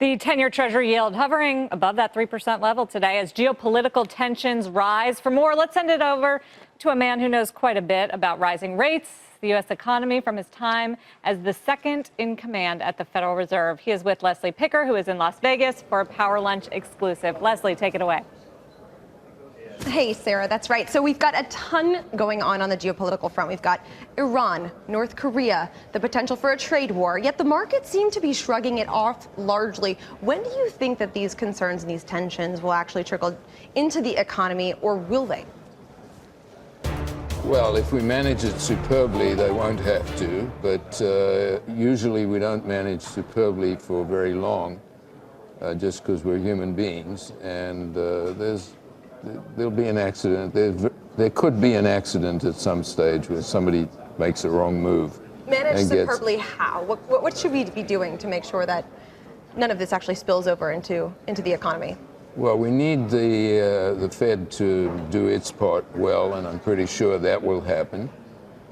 The 10-year Treasury yield hovering above that 3% level today as geopolitical tensions rise. For more, let's send it over to a man who knows quite a bit about rising rates, the U.S. economy from his time as the second in command at the Federal Reserve. He is with Leslie Picker, who is in Las Vegas for a Power Lunch exclusive. Leslie, take it away. Hey, Sarah, that's right. So we've got a ton going on the geopolitical front. We've got Iran, North Korea, the potential for a trade war, yet the markets seem to be shrugging it off largely. When do you think that these concerns and these tensions will actually trickle into the economy, or will they? Well, if we manage it superbly, they won't have to, but usually we don't manage superbly for very long, just because we're human beings, and there'll be an accident. There could be an accident at some stage where somebody makes a wrong move. Manage superbly how? What should we be doing to make sure that none of this actually spills over into the economy? Well, we need the Fed to do its part well, and I'm pretty sure that will happen.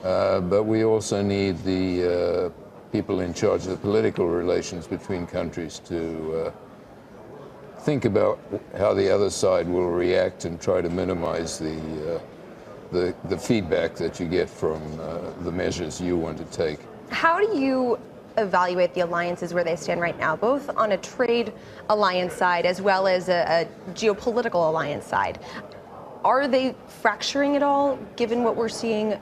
But we also need the people in charge of the political relations between countries to think about how the other side will react and try to minimize the feedback that you get from the measures you want to take. How do you evaluate the alliances where they stand right now, both on a trade alliance side as well as a geopolitical alliance side? Are they fracturing at all, given what we're seeing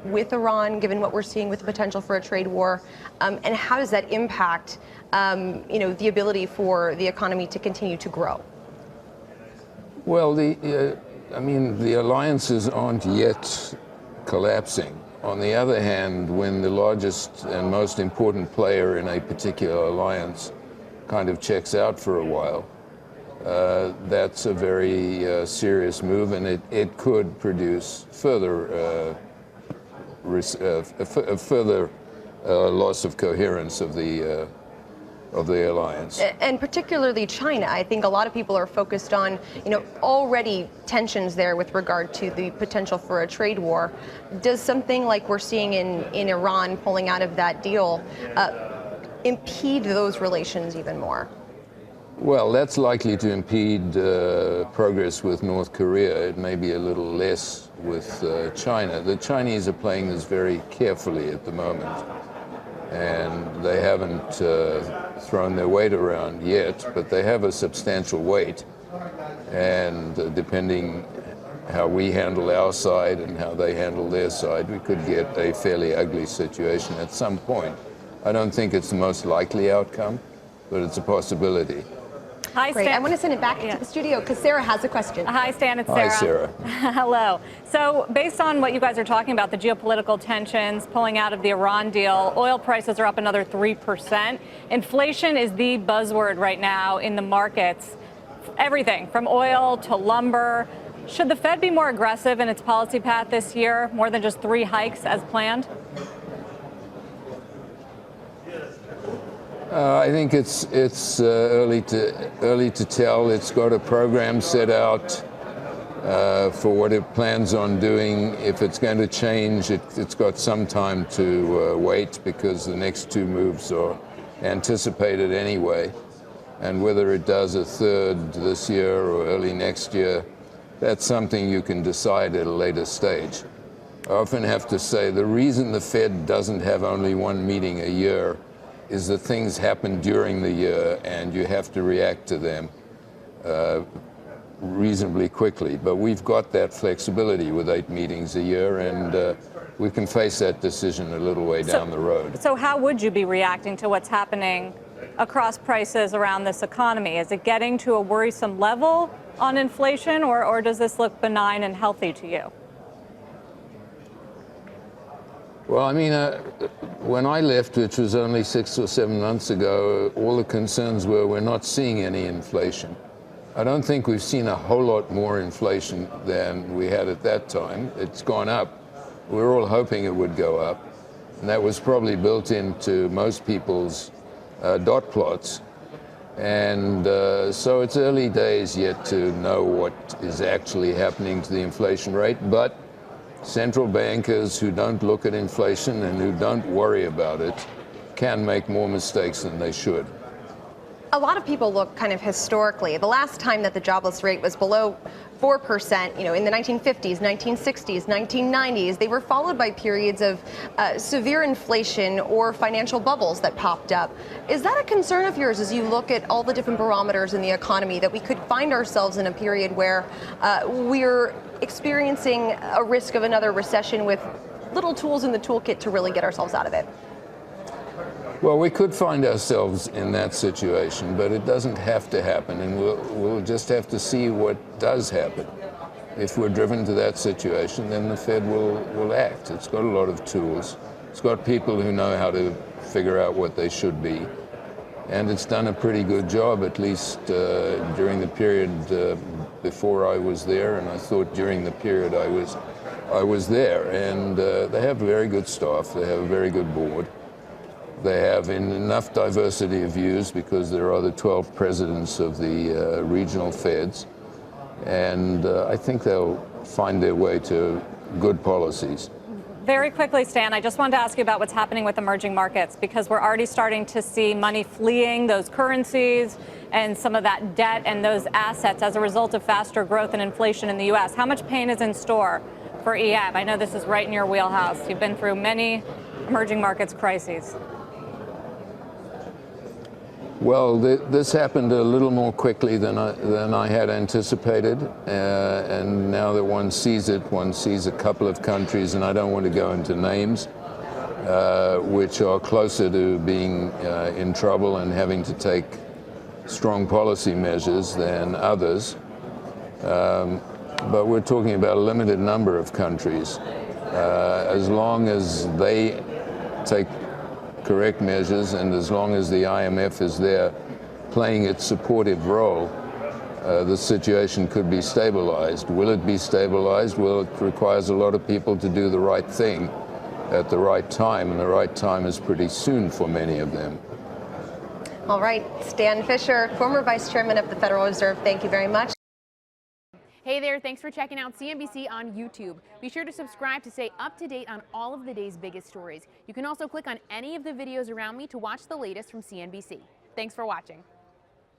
with Iran, given what we're seeing with the potential for a trade war? And how does that impact the ability for the economy to continue to grow? Well, the alliances aren't yet collapsing. On the other hand, when the largest and most important player in a particular alliance kind of checks out for a while, that's a very serious move, and it could produce further loss of coherence of the alliance. And particularly China. I think a lot of people are focused on, already tensions there with regard to the potential for a trade war. Does something like we're seeing in Iran pulling out of that deal impede those relations even more? Well, that's likely to impede progress with North Korea. It may be a little less with China. The Chinese are playing this very carefully at the moment, and they haven't thrown their weight around yet, but they have a substantial weight, and depending how we handle our side and how they handle their side, we could get a fairly ugly situation at some point. I don't think it's the most likely outcome, but it's a possibility. Hi, Great. Stan. I want to send it back to the studio because Sarah has a question. Hi, Stan. It's Sarah. Hi, Sarah. Hello. So based on what you guys are talking about, the geopolitical tensions, pulling out of the Iran deal, oil prices are up another 3%. Inflation is the buzzword right now in the markets. Everything from oil to lumber. Should the Fed be more aggressive in its policy path this year, more than just 3 hikes as planned? I think it's early to tell. It's got a program set out for what it plans on doing. If it's going to change, it's got some time to wait, because the next 2 moves are anticipated anyway. And whether it does a third this year or early next year, that's something you can decide at a later stage. I often have to say the reason the Fed doesn't have only 1 meeting a year is that things happen during the year, and you have to react to them reasonably quickly. But we've got that flexibility with 8 meetings a year, and we can face that decision a little way down the road. So how would you be reacting to what's happening across prices around this economy? Is it getting to a worrisome level on inflation, or does this look benign and healthy to you? Well, when I left, which was only 6 or 7 months ago, all the concerns were we're not seeing any inflation. I don't think we've seen a whole lot more inflation than we had at that time. It's gone up. We were all hoping it would go up, and that was probably built into most people's dot plots. And so it's early days yet to know what is actually happening to the inflation rate, but central bankers who don't look at inflation and who don't worry about it can make more mistakes than they should. A lot of people look kind of historically. The last time that the jobless rate was below 4%, in the 1950s, 1960s, 1990s, they were followed by periods of severe inflation or financial bubbles that popped up. Is that a concern of yours as you look at all the different barometers in the economy, that we could find ourselves in a period where we're experiencing a risk of another recession with little tools in the toolkit to really get ourselves out of it? Well, we could find ourselves in that situation, but it doesn't have to happen, and we'll just have to see what does happen. If we're driven to that situation, then the Fed will act. It's got a lot of tools. It's got people who know how to figure out what they should be, and it's done a pretty good job, at least during the period before I was there, and I thought during the period I was there. And they have very good staff. They have a very good board. They have enough diversity of views because there are the 12 presidents of the regional feds, and I think they'll find their way to good policies. Very quickly, Stan, I just wanted to ask you about what's happening with emerging markets, because we're already starting to see money fleeing those currencies and some of that debt and those assets as a result of faster growth and inflation in the U.S. How much pain is in store for EM? I know this is right in your wheelhouse. You've been through many emerging markets crises. Well, this happened a little more quickly than I had anticipated, and now that one sees a couple of countries, and I don't want to go into names, which are closer to being in trouble and having to take strong policy measures than others. But we're talking about a limited number of countries. As long as they take correct measures, and as long as the IMF is there playing its supportive role, the situation could be stabilized. Will it be stabilized? Well, it requires a lot of people to do the right thing at the right time, and the right time is pretty soon for many of them. All right, Stan Fischer, former Vice Chairman of the Federal Reserve, thank you very much. Hey there, thanks for checking out CNBC on YouTube. Be sure to subscribe to stay up to date on all of the day's biggest stories. You can also click on any of the videos around me to watch the latest from CNBC. Thanks for watching.